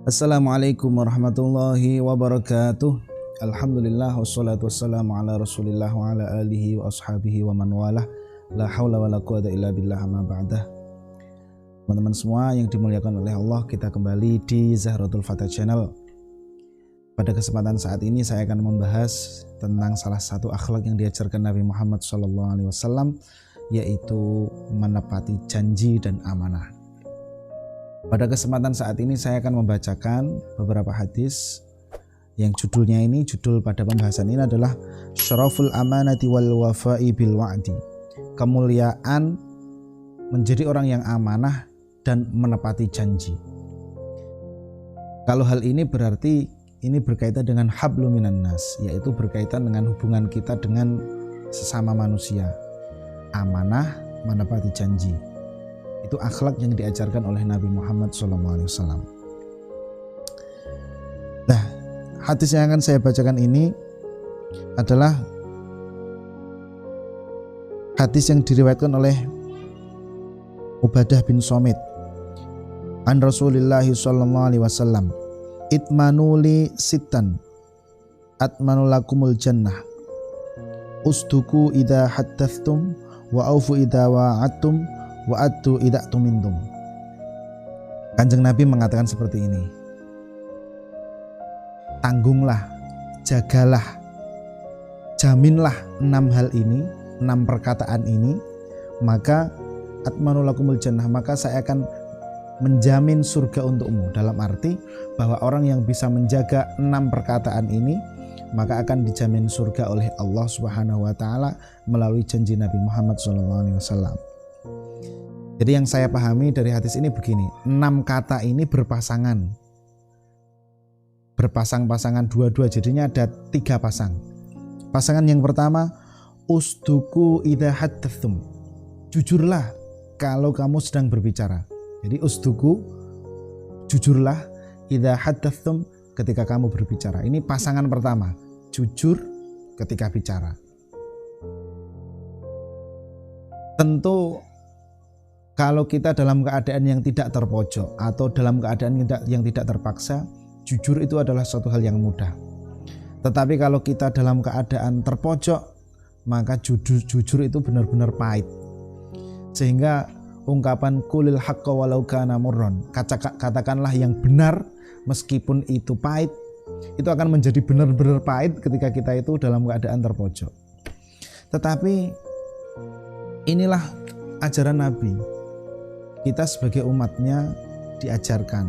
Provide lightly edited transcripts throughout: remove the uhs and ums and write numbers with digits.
Assalamualaikum warahmatullahi wabarakatuh. Alhamdulillah wassalatu wassalamu ala rasulillah wa ala alihi wa ashabihi wa man walah. La hawla wa la quwata illa billah amma ba'dah. Teman-teman semua yang dimuliakan oleh Allah, kita kembali di Zahratul Fatah Channel. Pada kesempatan saat ini saya akan membahas tentang salah satu akhlak yang diajarkan Nabi Muhammad SAW, yaitu menepati janji dan amanah. Pada kesempatan saat ini saya akan membacakan beberapa hadis yang judul pada pembahasan ini adalah Syaraful amanati wal wafa'i bil wa'di. Kemuliaan menjadi orang yang amanah dan menepati janji. Kalau hal ini berarti ini berkaitan dengan hablum minan nas, yaitu berkaitan dengan hubungan kita dengan sesama manusia. Amanah, menepati janji. Itu akhlak yang diajarkan oleh Nabi Muhammad SAW. Nah, hadis yang akan saya bacakan ini adalah hadis yang diriwayatkan oleh Ubadah bin Somit an Rasulillah SAW. Itmanuli sitan atmanulakumul jannah, usduku idha haddathtum wa aufu idha wa'attum wa addu idha tumintum. Kanjeng Nabi mengatakan seperti ini: tanggunglah, jagalah, jaminlah 6 hal ini, 6 perkataan ini, maka atmanulakumul jannah, maka saya akan menjamin surga untukmu. Dalam arti bahwa orang yang bisa menjaga 6 perkataan ini maka akan dijamin surga oleh Allah Subhanahu wa taala melalui janji Nabi Muhammad SAW. Jadi yang saya pahami dari hadis ini begini, 6 kata ini berpasangan, berpasang-pasangan dua-dua, jadinya ada 3 pasang. Pasangan yang pertama, usduku idha haddathum, jujurlah kalau kamu sedang berbicara. Jadi usduku, jujurlah, idha haddathum, ketika kamu berbicara. Ini pasangan pertama, jujur ketika bicara. Tentu kalau kita dalam keadaan yang tidak terpojok atau dalam keadaan yang tidak terpaksa, jujur itu adalah suatu hal yang mudah. Tetapi kalau kita dalam keadaan terpojok, maka jujur itu benar-benar pahit. Sehingga ungkapan kulil haqqa walau kana murran, katakanlah yang benar meskipun itu pahit, itu akan menjadi benar-benar pahit ketika kita itu dalam keadaan terpojok. Tetapi inilah ajaran Nabi. Kita sebagai umatnya diajarkan,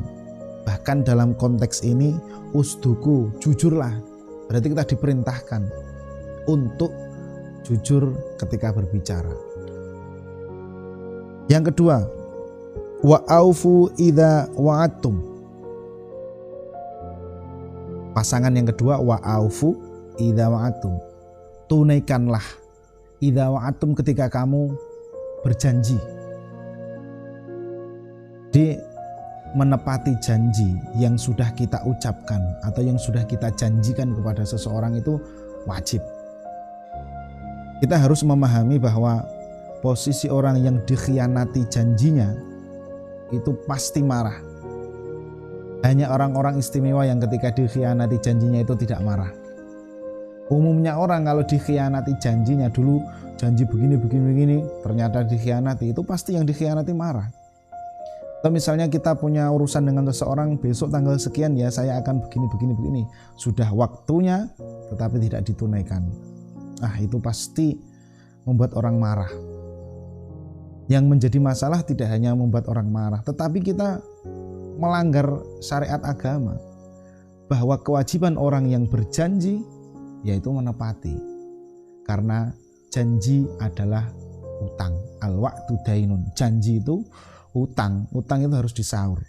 bahkan dalam konteks ini usduku, jujurlah, berarti kita diperintahkan untuk jujur ketika berbicara. Yang kedua, wa aufu idza wa'adtum. Pasangan yang kedua, wa aufu idza wa'adtum. Tunaikanlah idza wa'adtum, ketika kamu berjanji. Di menepati janji yang sudah kita ucapkan atau yang sudah kita janjikan kepada seseorang itu wajib. Kita harus memahami bahwa posisi orang yang dikhianati janjinya itu pasti marah. Hanya orang-orang istimewa yang ketika dikhianati janjinya itu tidak marah. Umumnya orang kalau dikhianati janjinya, dulu janji begini, ternyata dikhianati, itu pasti yang dikhianati marah. Atau misalnya kita punya urusan dengan seseorang, besok tanggal sekian ya saya akan begini. Sudah waktunya tetapi tidak ditunaikan. Itu pasti membuat orang marah. Yang menjadi masalah tidak hanya membuat orang marah, tetapi kita melanggar syariat agama, bahwa kewajiban orang yang berjanji yaitu menepati, karena janji adalah utang. Al-wa'du dainun, janji itu utang itu harus disaur.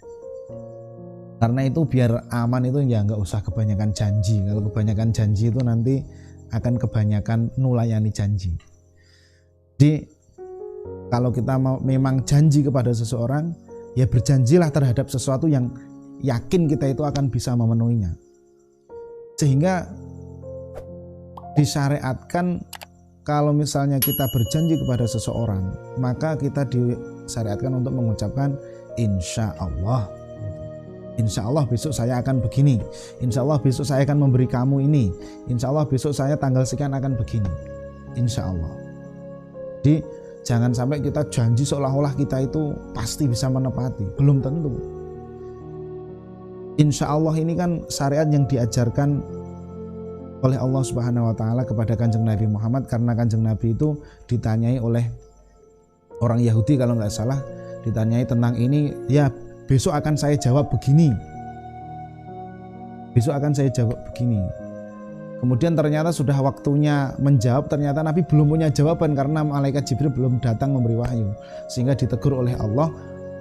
Karena itu biar aman itu ya nggak usah kebanyakan janji. Kalau kebanyakan janji itu nanti akan kebanyakan nulayani janji. Jadi kalau kita memang janji kepada seseorang, ya berjanjilah terhadap sesuatu yang yakin kita itu akan bisa memenuhinya. Sehingga disyariatkan kalau misalnya kita berjanji kepada seseorang, maka kita disyariatkan untuk mengucapkan insya Allah. Insya Allah besok saya akan begini, insya Allah besok saya akan memberi kamu ini, insya Allah besok saya tanggal sekian akan begini, insya Allah. Jadi jangan sampai kita janji seolah-olah kita itu pasti bisa menepati, belum tentu. Insya Allah ini kan syariat yang diajarkan oleh Allah Subhanahu wa Ta'ala kepada Kanjeng Nabi Muhammad, karena Kanjeng Nabi itu ditanyai oleh orang Yahudi kalau nggak salah, ditanyai tentang ini, ya besok akan saya jawab begini, besok akan saya jawab begini. Kemudian ternyata sudah waktunya menjawab, ternyata Nabi belum punya jawaban karena malaikat Jibril belum datang memberi wahyu, sehingga ditegur oleh Allah,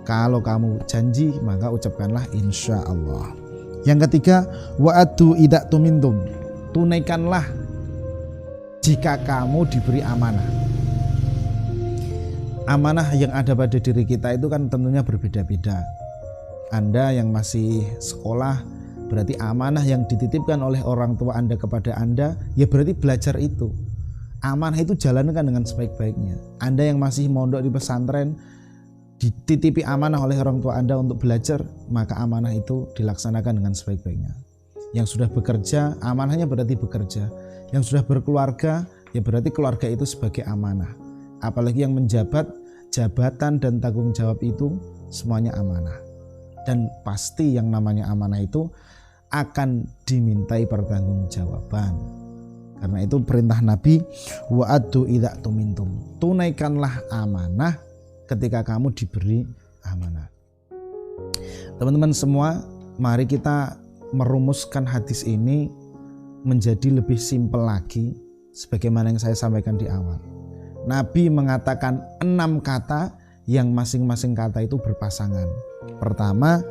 kalau kamu janji maka ucapkanlah insya Allah. Yang ketiga, wa'atu idza tumintum, tunaikanlah jika kamu diberi amanah. Amanah yang ada pada diri kita itu kan tentunya berbeda-beda. Anda yang masih sekolah, berarti amanah yang dititipkan oleh orang tua Anda kepada Anda, ya berarti belajar itu. Amanah itu jalankan dengan sebaik-baiknya. Anda yang masih mondok di pesantren, dititipi amanah oleh orang tua Anda untuk belajar, maka amanah itu dilaksanakan dengan sebaik-baiknya. Yang sudah bekerja, amanahnya berarti bekerja. Yang sudah berkeluarga, ya berarti keluarga itu sebagai amanah. Apalagi yang menjabat, jabatan dan tanggung jawab itu semuanya amanah. Dan pasti yang namanya amanah itu akan dimintai pertanggungjawaban. Karena itu perintah Nabi, wa'addu idza tumintum, tunaikanlah amanah ketika kamu diberi amanah. Teman-teman semua, mari kita merumuskan hadis ini menjadi lebih simpel lagi, sebagaimana yang saya sampaikan di awal. Nabi mengatakan 6 kata yang masing-masing kata itu berpasangan. Pertama,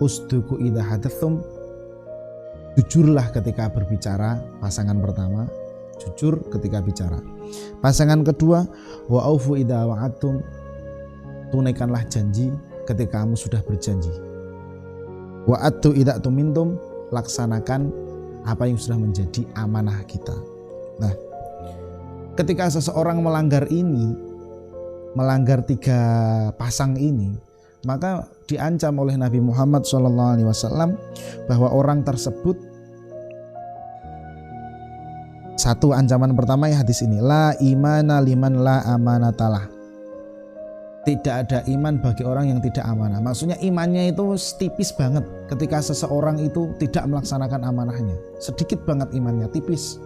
usduku idza hadatsum, jujurlah ketika berbicara. Pasangan pertama, jujur ketika bicara. Pasangan kedua, wa aufu idza wa'adtum, tunaikanlah janji ketika kamu sudah berjanji. Wa'adtu idza tumintum, laksanakan apa yang sudah menjadi amanah kita. Nah, ketika seseorang melanggar ini, melanggar 3 pasang ini, maka diancam oleh Nabi Muhammad SAW bahwa orang tersebut, satu ancaman pertama ya hadis ini, la imana liman la amanatalah, tidak ada iman bagi orang yang tidak amanah. Maksudnya imannya itu tipis banget ketika seseorang itu tidak melaksanakan amanahnya, sedikit banget imannya, tipis.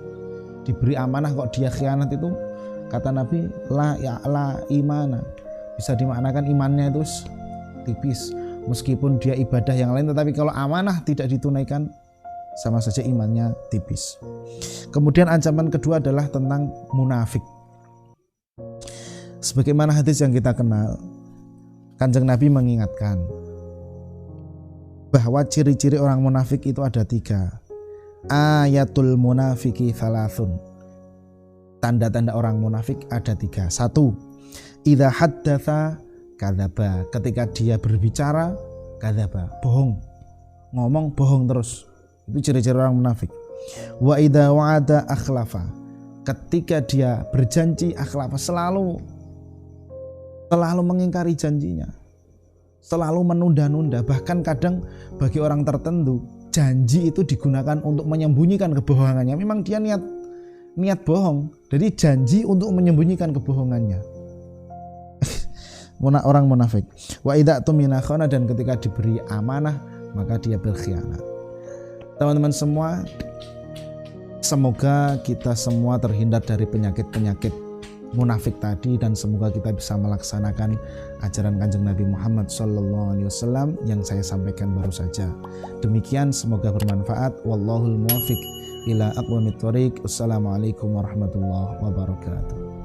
Diberi amanah kok dia khianat, itu kata Nabi la imana, bisa dimaknakan imannya itu tipis. Meskipun dia ibadah yang lain, tetapi kalau amanah tidak ditunaikan, sama saja imannya tipis. Kemudian ancaman kedua adalah tentang munafik. Sebagaimana hadis yang kita kenal, Kanjeng Nabi mengingatkan bahwa ciri-ciri orang munafik itu ada 3. Ayatul munafiki thalathun, tanda-tanda orang munafik ada 3. 1, idza haddatsa kadzaba, ketika dia berbicara kadzaba, bohong, ngomong bohong terus. Itu ciri-ciri orang munafik. Wa idza wa'ada akhlafa, ketika dia berjanji akhlafa, selalu mengingkari janjinya, selalu menunda-nunda. Bahkan kadang bagi orang tertentu janji itu digunakan untuk menyembunyikan kebohongannya. Memang dia niat bohong, jadi janji untuk menyembunyikan kebohongannya. Orang munafik. Wa idza tumina khana, dan ketika diberi amanah maka dia berkhianat. Teman-teman semua, semoga kita semua terhindar dari penyakit-penyakit munafik tadi, dan semoga kita bisa melaksanakan ajaran Kanjeng Nabi Muhammad SAW yang saya sampaikan baru saja. Demikian, semoga bermanfaat. Wallahul muwaffiq ila aqwamit thoriq. Wassalamualaikum warahmatullahi wabarakatuh.